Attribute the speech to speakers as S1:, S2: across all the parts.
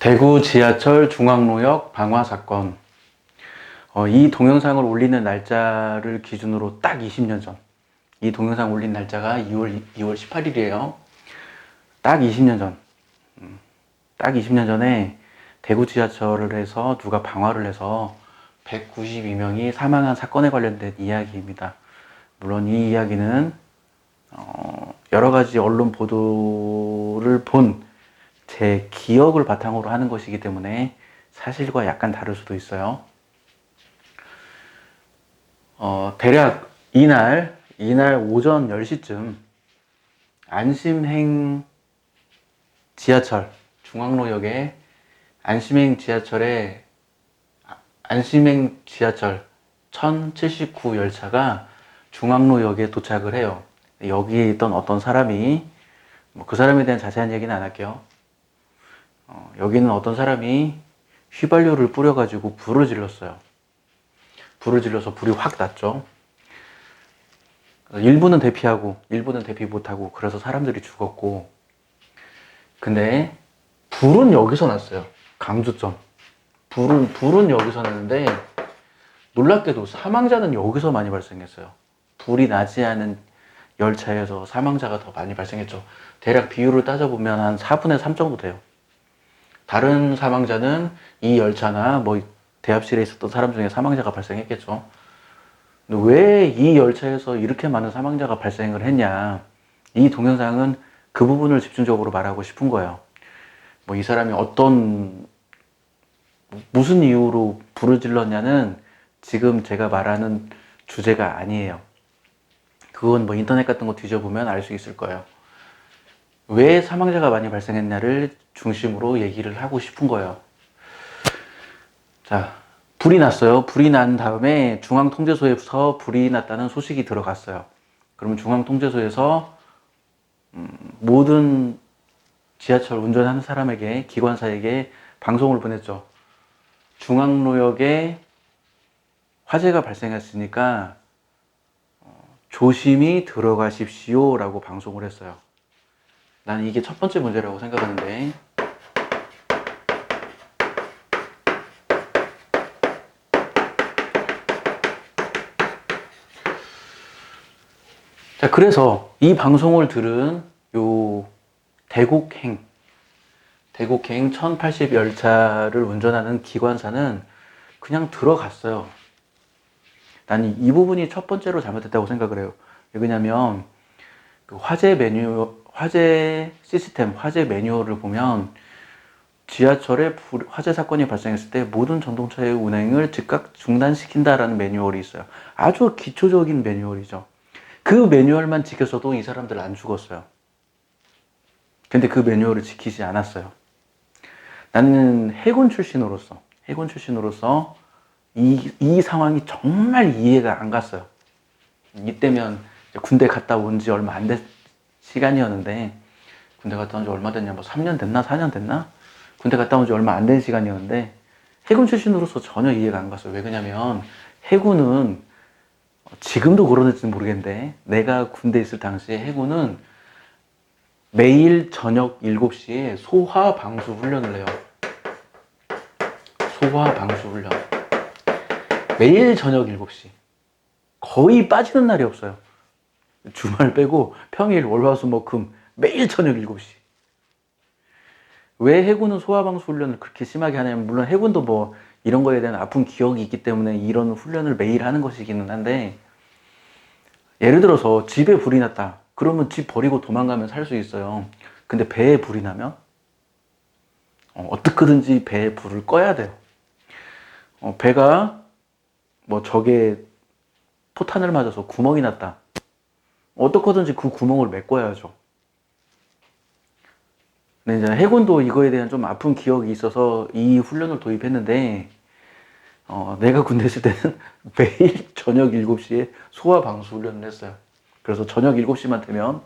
S1: 대구 지하철 중앙로역 방화 사건. 이 동영상을 올리는 날짜를 기준으로 딱 20년 전. 이 동영상 올린 날짜가 2월 18일이에요. 딱 20년 전. 딱 20년 전에 대구 지하철에서 누가 방화를 해서 192명이 사망한 사건에 관련된 이야기입니다. 물론 이 이야기는 여러 가지 언론 보도를 본 제 기억을 바탕으로 하는 것이기 때문에 사실과 약간 다를 수도 있어요. 대략 이날 오전 10시쯤 안심행 지하철, 중앙로역에 안심행 지하철 1079 열차가 중앙로역에 도착을 해요. 여기에 있던 어떤 사람이, 그 사람에 대한 자세한 얘기는 안 할게요. 여기는 어떤 사람이 휘발유를 뿌려가지고 불을 질렀어요. 불을 질러서 불이 확 났죠. 일부는 대피하고 일부는 대피 못하고, 그래서 사람들이 죽었고, 근데 불은 여기서 났어요. 강조점. 불은 여기서 났는데 놀랍게도 사망자는 여기서 많이 발생했어요. 불이 나지 않은 열차에서 사망자가 더 많이 발생했죠. 대략 비율을 따져보면 한 4분의 3 정도 돼요. 다른 사망자는 이 열차나 대합실에 있었던 사람 중에 사망자가 발생했겠죠. 왜 이 열차에서 이렇게 많은 사망자가 발생을 했냐, 이 동영상은 그 부분을 집중적으로 말하고 싶은 거예요. 이 사람이 무슨 이유로 불을 질렀냐는 지금 제가 말하는 주제가 아니에요. 그건 인터넷 같은 거 뒤져보면 알 수 있을 거예요. 왜 사망자가 많이 발생했냐를 중심으로 얘기를 하고 싶은 거예요. 자, 불이 났어요. 불이 난 다음에 중앙통제소에서 불이 났다는 소식이 들어갔어요. 그러면 중앙통제소에서 모든 지하철 운전하는 사람에게, 기관사에게 방송을 보냈죠. 중앙로역에 화재가 발생했으니까 조심히 들어가십시오 라고 방송을 했어요. 나는 이게 첫 번째 문제라고 생각하는데, 자, 그래서 이 방송을 들은 요 대곡행 1080 열차를 운전하는 기관사는 그냥 들어갔어요. 난 이 부분이 첫 번째로 잘못됐다고 생각을 해요. 왜냐면 그 화재 시스템, 화재 매뉴얼을 보면 지하철에 화재 사건이 발생했을 때 모든 전동차의 운행을 즉각 중단시킨다라는 매뉴얼이 있어요. 아주 기초적인 매뉴얼이죠. 그 매뉴얼만 지켰어도 이 사람들 안 죽었어요. 근데 그 매뉴얼을 지키지 않았어요. 나는 해군 출신으로서 이 상황이 정말 이해가 안 갔어요. 이때면 군대 갔다 온 지 얼마 안 된 시간이었는데, 군대 갔다 온 지 얼마 됐냐, 3년 됐나 4년 됐나? 군대 갔다 온 지 얼마 안 된 시간이었는데 해군 출신으로서 전혀 이해가 안 갔어요. 왜 그러냐면 해군은, 지금도 그러는지는 모르겠는데, 내가 군대 있을 당시에 해군은 매일 저녁 7시에 소화 방수 훈련을 해요. 소화 방수 훈련. 매일 저녁 7시. 거의 빠지는 날이 없어요. 주말 빼고 평일, 월, 화, 수, 목, 금 매일 저녁 7시. 왜 해군은 소화방수 훈련을 그렇게 심하게 하냐면, 물론 해군도 이런 거에 대한 아픈 기억이 있기 때문에 이런 훈련을 매일 하는 것이기는 한데, 예를 들어서 집에 불이 났다. 그러면 집 버리고 도망가면 살 수 있어요. 근데 배에 불이 나면 어떻게든지 배에 불을 꺼야 돼요. 배가 적의 포탄을 맞아서 구멍이 났다. 어떻게든지 그 구멍을 메꿔야죠. 근데 이제 해군도 이거에 대한 좀 아픈 기억이 있어서 이 훈련을 도입했는데, 내가 군대 있을 때는 매일 저녁 7시에 소화 방수 훈련을 했어요. 그래서 저녁 7시만 되면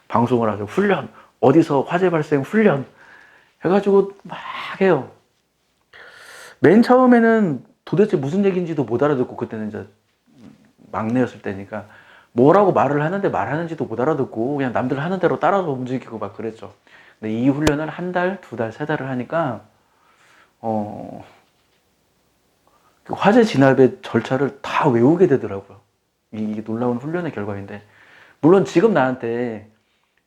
S1: 방송을 하죠. 훈련, 어디서 화재 발생 훈련 해가지고 막 해요. 맨 처음에는 도대체 무슨 얘기인지도 못 알아듣고, 그때는 이제 막내였을 때니까 뭐라고 말을 하는데 말하는지도 못 알아듣고 그냥 남들 하는 대로 따라서 움직이고 막 그랬죠. 근데 이 훈련을 한 달, 두 달, 세 달을 하니까 어, 그 화재 진압의 절차를 다 외우게 되더라고요. 이게 놀라운 훈련의 결과인데, 물론 지금 나한테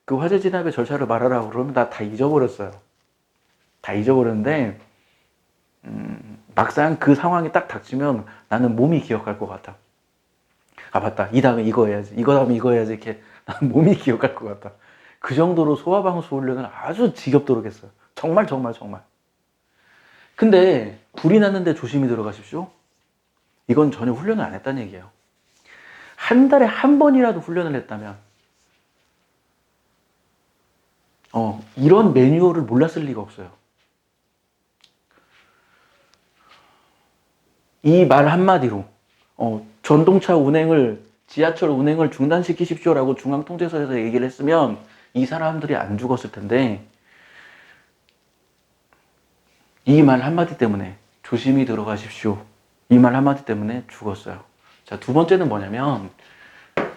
S1: 그 화재 진압의 절차를 말하라고 그러면 나 다 잊어버렸어요. 다 잊어버렸는데, 막상 그 상황이 딱 닥치면 나는 몸이 기억할 것 같아. 아, 맞다. 이 다음에 이거 해야지. 이거 다음에 이거 해야지. 이렇게 나는 몸이 기억할 것 같아. 그 정도로 소화방수 훈련을 아주 지겹도록 했어요. 정말, 정말, 정말. 근데 불이 났는데 조심히 들어가십시오. 이건 전혀 훈련을 안 했다는 얘기예요. 한 달에 한 번이라도 훈련을 했다면, 이런 매뉴얼을 몰랐을 리가 없어요. 이 말 한마디로, 전동차 운행을, 지하철 운행을 중단시키십시오라고 중앙통제소에서 얘기를 했으면 이 사람들이 안 죽었을 텐데, 이 말 한마디 때문에 조심히 들어가십시오. 이 말 한마디 때문에 죽었어요. 자, 두 번째는 뭐냐면,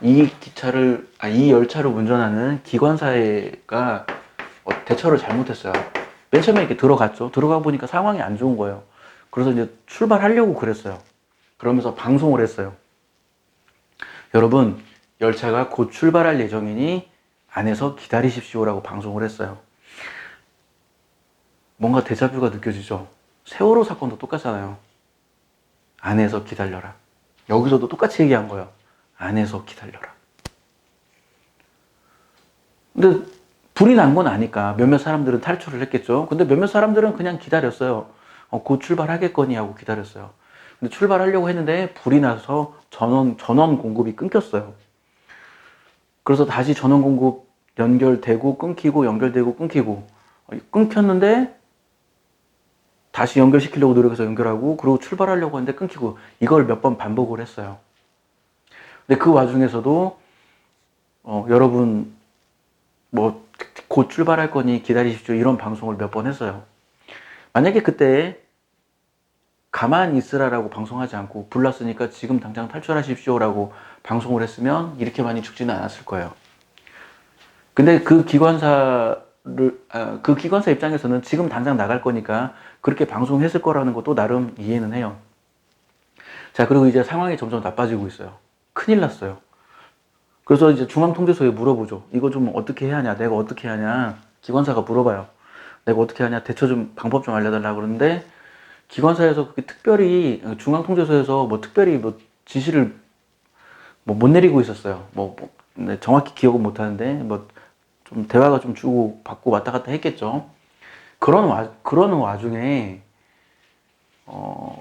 S1: 이 열차를 운전하는 기관사가 대처를 잘못했어요. 맨 처음에 이렇게 들어갔죠. 들어가 보니까 상황이 안 좋은 거예요. 그래서 이제 출발하려고 그랬어요. 그러면서 방송을 했어요. 여러분, 열차가 곧 출발할 예정이니 안에서 기다리십시오라고 방송을 했어요. 뭔가 데자뷰가 느껴지죠? 세월호 사건도 똑같잖아요. 안에서 기다려라. 여기서도 똑같이 얘기한 거예요. 안에서 기다려라. 근데 불이 난 건 아니까 몇몇 사람들은 탈출을 했겠죠. 근데 몇몇 사람들은 그냥 기다렸어요. 곧 출발하겠거니 하고 기다렸어요. 근데 출발하려고 했는데 불이 나서 전원 공급이 끊겼어요. 그래서 다시 전원 공급 연결되고 끊기고 연결되고 끊기고 끊겼는데 다시 연결시키려고 노력해서 연결하고 그리고 출발하려고 했는데 끊기고 이걸 몇 번 반복을 했어요. 근데 그 와중에서도 여러분 뭐 곧 출발할 거니 기다리십시오 이런 방송을 몇 번 했어요. 만약에 그때 가만히 있으라라고 방송하지 않고 불났으니까 지금 당장 탈출하십시오라고 방송을 했으면 이렇게 많이 죽지는 않았을 거예요. 근데 그 기관사 입장에서는 지금 당장 나갈 거니까 그렇게 방송했을 거라는 것도 나름 이해는 해요. 자, 그리고 이제 상황이 점점 나빠지고 있어요. 큰일 났어요. 그래서 이제 중앙통제소에 물어보죠. 이거 좀 어떻게 해야 하냐? 내가 어떻게 해야 하냐? 기관사가 물어봐요. 내가 어떻게 하냐? 대처 좀, 방법 좀 알려달라고 그러는데, 기관사에서 그게 특별히, 중앙통제소에서 뭐 특별히 뭐 지시를 뭐 못 내리고 있었어요. 네, 정확히 기억은 못 하는데, 뭐 좀 대화가 좀 주고 받고 왔다 갔다 했겠죠. 그런 와중에,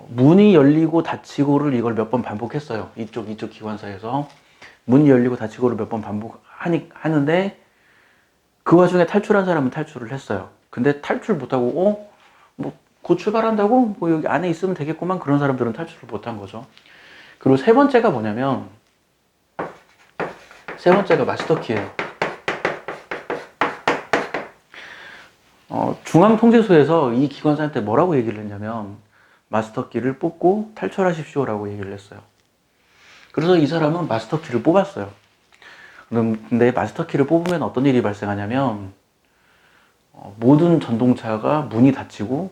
S1: 문이 열리고 닫히고를 이걸 몇 번 반복했어요. 이쪽 기관사에서. 문이 열리고 닫히고를 몇 번 반복하는데 그 와중에 탈출한 사람은 탈출을 했어요. 근데 탈출 못하고 뭐 곧 출발한다고 뭐 여기 안에 있으면 되겠구만 그런 사람들은 탈출을 못한 거죠. 그리고 세 번째가 뭐냐면 세 번째가 마스터키예요. 중앙통제소에서 이 기관사한테 뭐라고 얘기를 했냐면 마스터키를 뽑고 탈출하십시오라고 얘기를 했어요. 그래서 이 사람은 마스터키를 뽑았어요. 근데 마스터키를 뽑으면 어떤 일이 발생하냐면 모든 전동차가 문이 닫히고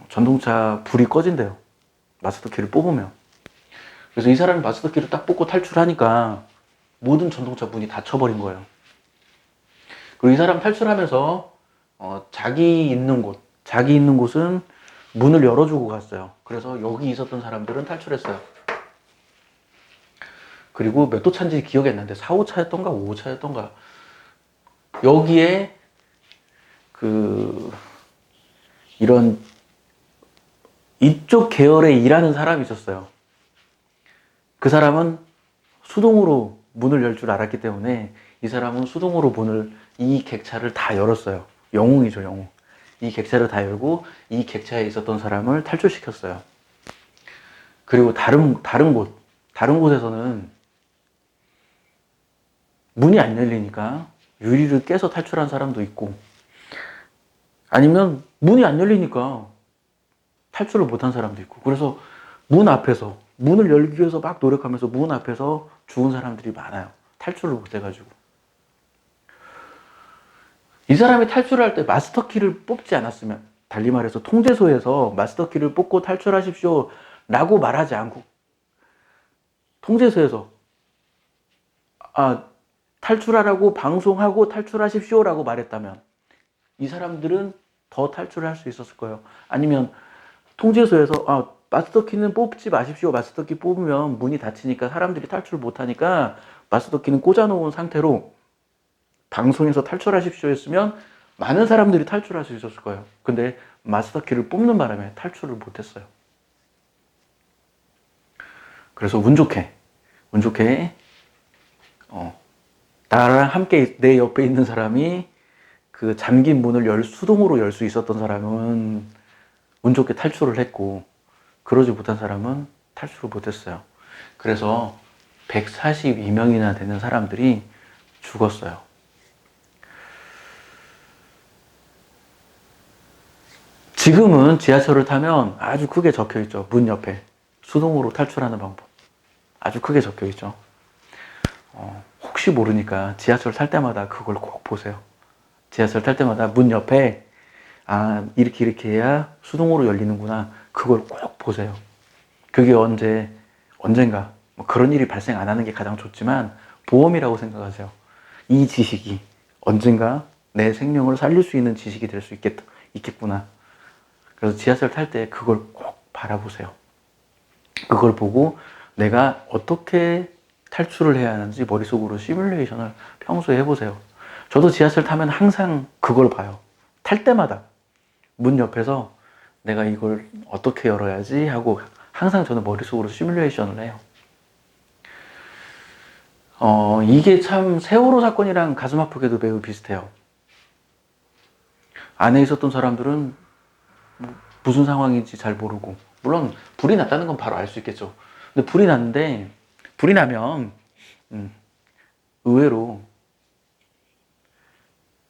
S1: 전동차 불이 꺼진대요. 마스터키를 뽑으면. 그래서 이 사람이 마스터키를 딱 뽑고 탈출하니까 모든 전동차 문이 닫혀버린 거예요. 그리고 이 사람 탈출하면서 자기 있는 곳은 문을 열어주고 갔어요. 그래서 여기 있었던 사람들은 탈출했어요. 그리고 몇 도 차인지 기억이 안 나는데 4, 5차였던가 5, 5차였던가 여기에 이런 이쪽 계열에 일하는 사람이 있었어요. 그 사람은 수동으로 문을 열 줄 알았기 때문에 이 사람은 수동으로 이 객차를 다 열었어요. 영웅이죠, 영웅. 이 객차를 다 열고 이 객차에 있었던 사람을 탈출시켰어요. 그리고 다른 곳에서는 문이 안 열리니까 유리를 깨서 탈출한 사람도 있고 아니면 문이 안 열리니까 탈출을 못한 사람도 있고 그래서 문을 열기 위해서 막 노력하면서 문 앞에서 죽은 사람들이 많아요. 탈출을 못 해가지고. 이 사람이 탈출을 할 때 마스터키를 뽑지 않았으면 달리 말해서 통제소에서 마스터키를 뽑고 탈출하십시오 라고 말하지 않고 통제소에서 탈출하라고 방송하고 탈출하십시오 라고 말했다면 이 사람들은 더 탈출할 수 있었을 거예요. 아니면 통제소에서 마스터키는 뽑지 마십시오. 마스터키 뽑으면 문이 닫히니까 사람들이 탈출 못하니까 마스터키는 꽂아놓은 상태로 방송에서 탈출하십시오 했으면 많은 사람들이 탈출할 수 있었을 거예요. 근데 마스터키를 뽑는 바람에 탈출을 못했어요. 그래서 운 좋게 나랑 함께 내 옆에 있는 사람이 그 잠긴 문을 수동으로 열 수 있었던 사람은 운 좋게 탈출을 했고, 그러지 못한 사람은 탈출을 못했어요. 그래서 142명이나 되는 사람들이 죽었어요. 지금은 지하철을 타면 아주 크게 적혀 있죠. 문 옆에 수동으로 탈출하는 방법 아주 크게 적혀 있죠. 혹시 모르니까 지하철 탈 때마다 그걸 꼭 보세요. 지하철 탈 때마다 문 옆에 이렇게 해야 수동으로 열리는구나, 그걸 꼭 보세요. 그게 언젠가 뭐 그런 일이 발생 안 하는 게 가장 좋지만 보험이라고 생각하세요. 이 지식이 언젠가 내 생명을 살릴 수 있는 지식이 될 수 있겠구나. 그래서 지하철 탈 때 그걸 꼭 바라보세요. 그걸 보고 내가 어떻게 탈출을 해야 하는지 머릿속으로 시뮬레이션을 평소에 해보세요. 저도 지하철 타면 항상 그걸 봐요. 탈 때마다 문 옆에서 내가 이걸 어떻게 열어야지 하고 항상 저는 머릿속으로 시뮬레이션을 해요. 이게 참 세월호 사건이랑 가슴 아프게도 매우 비슷해요. 안에 있었던 사람들은 무슨 상황인지 잘 모르고, 물론 불이 났다는 건 바로 알 수 있겠죠. 근데 불이 나면 의외로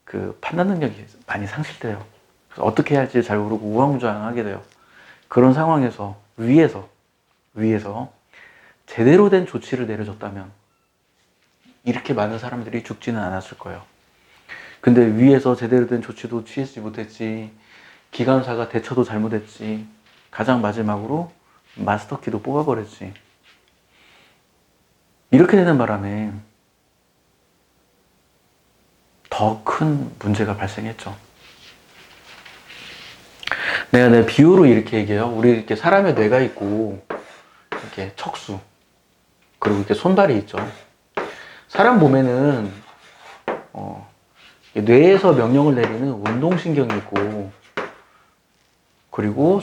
S1: 그 판단 능력이 많이 상실돼요. 그래서 어떻게 해야 할지 잘 모르고 우왕좌왕하게 돼요. 그런 상황에서 위에서 제대로 된 조치를 내려줬다면 이렇게 많은 사람들이 죽지는 않았을 거예요. 근데 위에서 제대로 된 조치도 취하지 못했지, 기관사가 대처도 잘못했지, 가장 마지막으로 마스터키도 뽑아버렸지. 이렇게 되는 바람에 더 큰 문제가 발생했죠. 내가 내 비유로 이렇게 얘기해요. 우리 이렇게 사람의 뇌가 있고, 이렇게 척수, 그리고 이렇게 손발이 있죠. 사람 몸에는 뇌에서 명령을 내리는 운동신경이 있고, 그리고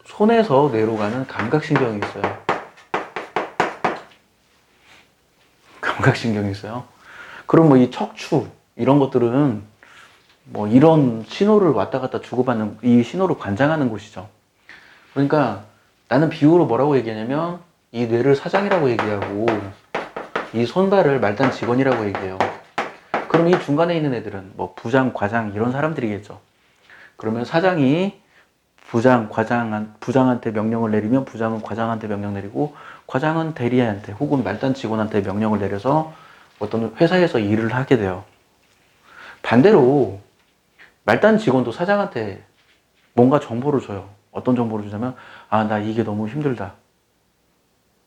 S1: 손에서 뇌로 가는 감각신경이 있어요. 감각신경이 있어요. 그럼 뭐 이 척추 이런 것들은 뭐 이런 신호를 왔다 갔다 주고받는, 이 신호를 관장하는 곳이죠. 그러니까 나는 비유로 뭐라고 얘기하냐면 이 뇌를 사장이라고 얘기하고 이 손발을 말단 직원이라고 얘기해요. 그럼 이 중간에 있는 애들은 뭐 부장, 과장 이런 사람들이겠죠. 그러면 사장이 부장한테 명령을 내리면 부장은 과장한테 명령 내리고, 과장은 대리한테 혹은 말단 직원한테 명령을 내려서 어떤 회사에서 일을 하게 돼요. 반대로 말단 직원도 사장한테 뭔가 정보를 줘요. 어떤 정보를 주냐면 나 이게 너무 힘들다.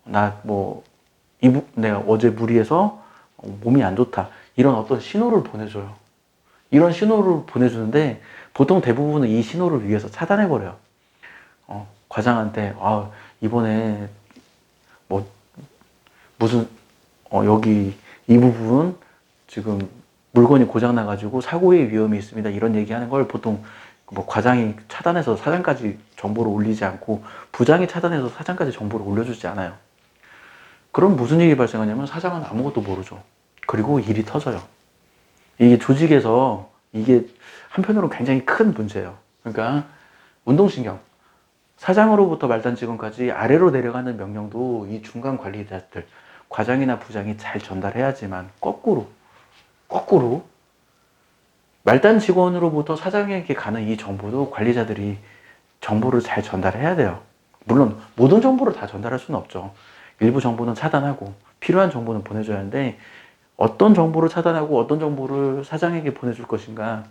S1: 내가 어제 무리해서 몸이 안 좋다. 이런 어떤 신호를 보내줘요. 이런 신호를 보내주는데 보통 대부분은 이 신호를 위해서 차단해버려요. 과장한테 이번에 뭐 무슨 여기 이 부분 지금 물건이 고장나가지고 사고의 위험이 있습니다. 이런 얘기하는 걸 보통 뭐 과장이 차단해서 사장까지 정보를 올리지 않고 부장이 차단해서 사장까지 정보를 올려주지 않아요. 그럼 무슨 일이 발생하냐면 사장은 아무것도 모르죠. 그리고 일이 터져요. 이게 조직에서 이게 한편으로 굉장히 큰 문제예요. 그러니까 운동신경, 사장으로부터 말단 직원까지 아래로 내려가는 명령도 이 중간 관리자들, 과장이나 부장이 잘 전달해야지만 거꾸로 말단 직원으로부터 사장에게 가는 이 정보도 관리자들이 정보를 잘 전달해야 돼요. 물론 모든 정보를 다 전달할 수는 없죠. 일부 정보는 차단하고 필요한 정보는 보내줘야 하는데, 어떤 정보를 차단하고 어떤 정보를 사장에게 보내줄 것인가,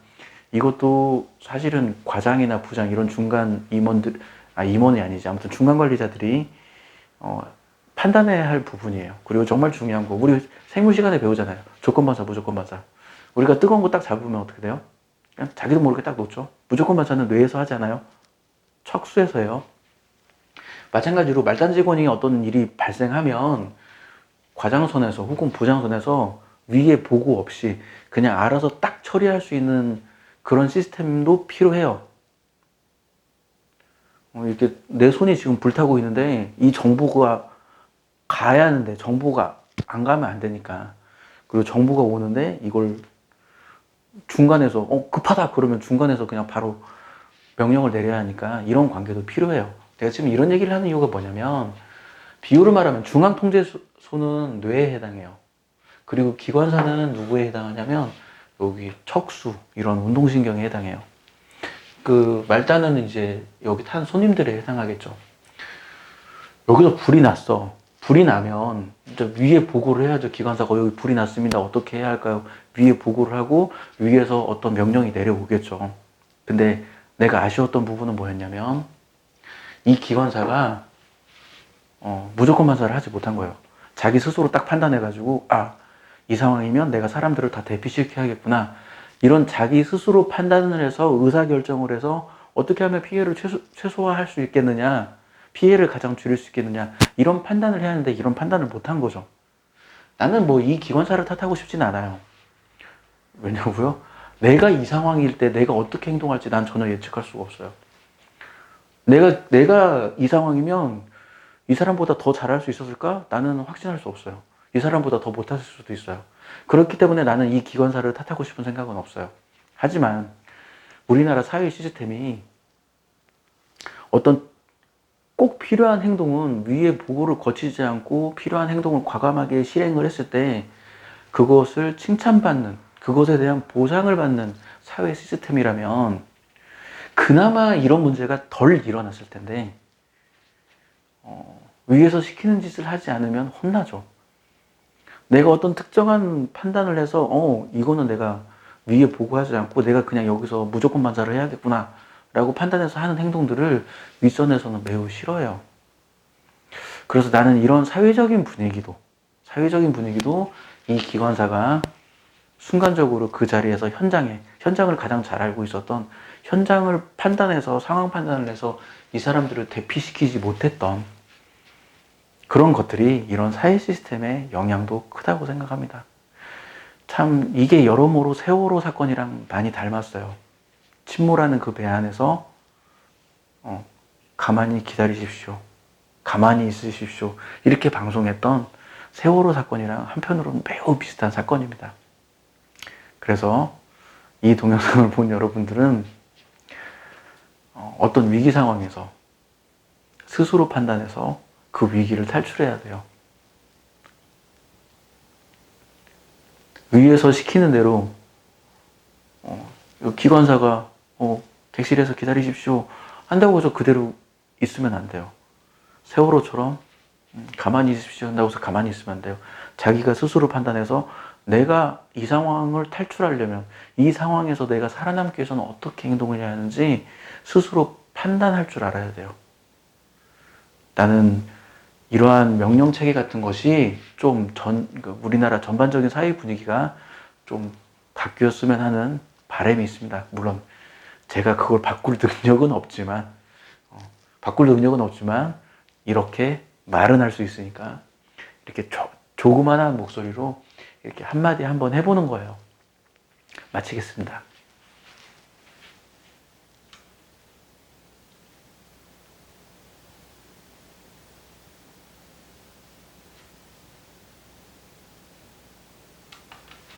S1: 이것도 사실은 과장이나 부장 이런 중간 임원들, 임원이 아니지. 아무튼 중간 관리자들이 판단해야 할 부분이에요. 그리고 정말 중요한 거, 우리 생물 시간에 배우잖아요. 조건 반사, 무조건 반사. 우리가 뜨거운 거 딱 잡으면 어떻게 돼요? 그냥 자기도 모르게 딱 놓죠. 무조건 반사는 뇌에서 하지 않아요? 척수에서 해요. 마찬가지로 말단 직원이 어떤 일이 발생하면 과장선에서 혹은 부장선에서 위에 보고 없이 그냥 알아서 딱 처리할 수 있는 그런 시스템도 필요해요. 이렇게 내 손이 지금 불타고 있는데 이 정보가 가야 하는데 정보가 안 가면 안 되니까. 그리고 정보가 오는데 이걸 중간에서 급하다 그러면 중간에서 그냥 바로 명령을 내려야 하니까 이런 관계도 필요해요. 내가 지금 이런 얘기를 하는 이유가 뭐냐면 비유를 말하면 중앙통제소는 뇌에 해당해요. 그리고 기관사는 누구에 해당하냐면 여기 척수 이런 운동신경에 해당해요. 그 말단은 이제 여기 탄 손님들에 해당하겠죠. 여기서 불이 났어. 불이 나면 이제 위에 보고를 해야죠. 기관사가 여기 불이 났습니다. 어떻게 해야 할까요? 위에 보고를 하고 위에서 어떤 명령이 내려오겠죠. 근데 내가 아쉬웠던 부분은 뭐였냐면 이 기관사가 무조건 반사를 하지 못한 거예요. 자기 스스로 딱 판단해가지고 이 상황이면 내가 사람들을 다 대피시켜야겠구나. 이런 자기 스스로 판단을 해서 의사결정을 해서 어떻게 하면 피해를 최소화할 수 있겠느냐, 피해를 가장 줄일 수 있겠느냐, 이런 판단을 해야 하는데 이런 판단을 못한 거죠. 나는 뭐 이 기관사를 탓하고 싶진 않아요. 왜냐고요? 내가 이 상황일 때 내가 어떻게 행동할지 난 전혀 예측할 수가 없어요. 내가 이 상황이면 이 사람보다 더 잘할 수 있었을까? 나는 확신할 수 없어요. 이 사람보다 더 못했을 수도 있어요. 그렇기 때문에 나는 이 기관사를 탓하고 싶은 생각은 없어요. 하지만 우리나라 사회 시스템이 어떤 꼭 필요한 행동은 위에 보고를 거치지 않고 필요한 행동을 과감하게 실행을 했을 때 그것을 칭찬받는, 그것에 대한 보상을 받는 사회 시스템이라면 그나마 이런 문제가 덜 일어났을 텐데 위에서 시키는 짓을 하지 않으면 혼나죠. 내가 어떤 특정한 판단을 해서 이거는 내가 위에 보고하지 않고 내가 그냥 여기서 무조건 반사를 해야겠구나 라고 판단해서 하는 행동들을 윗선에서는 매우 싫어해요. 그래서 나는 이런 사회적인 분위기도 이 기관사가 순간적으로 그 자리에서 현장을 가장 잘 알고 있었던, 현장을 판단해서 상황 판단을 해서 이 사람들을 대피시키지 못했던 그런 것들이 이런 사회 시스템의 영향도 크다고 생각합니다. 참 이게 여러모로 세월호 사건이랑 많이 닮았어요. 침몰하는 그 배 안에서 가만히 기다리십시오. 가만히 있으십시오. 이렇게 방송했던 세월호 사건이랑 한편으로는 매우 비슷한 사건입니다. 그래서 이 동영상을 본 여러분들은 어떤 위기 상황에서 스스로 판단해서 그 위기를 탈출해야 돼요. 위에서 시키는 대로 기관사가 객실에서 기다리십시오 한다고 해서 그대로 있으면 안 돼요. 세월호처럼 가만히 있으십시오 한다고 해서 가만히 있으면 안 돼요. 자기가 스스로 판단해서 내가 이 상황을 탈출하려면, 이 상황에서 내가 살아남기 위해서는 어떻게 행동을 해야 하는지 스스로 판단할 줄 알아야 돼요. 나는 이러한 명령 체계 같은 것이 좀 우리나라 전반적인 사회 분위기가 좀 바뀌었으면 하는 바람이 있습니다. 물론 제가 그걸 바꿀 능력은 없지만 이렇게 말은 할 수 있으니까 이렇게 조그만한 목소리로 이렇게 한마디 한번 해보는 거예요. 마치겠습니다.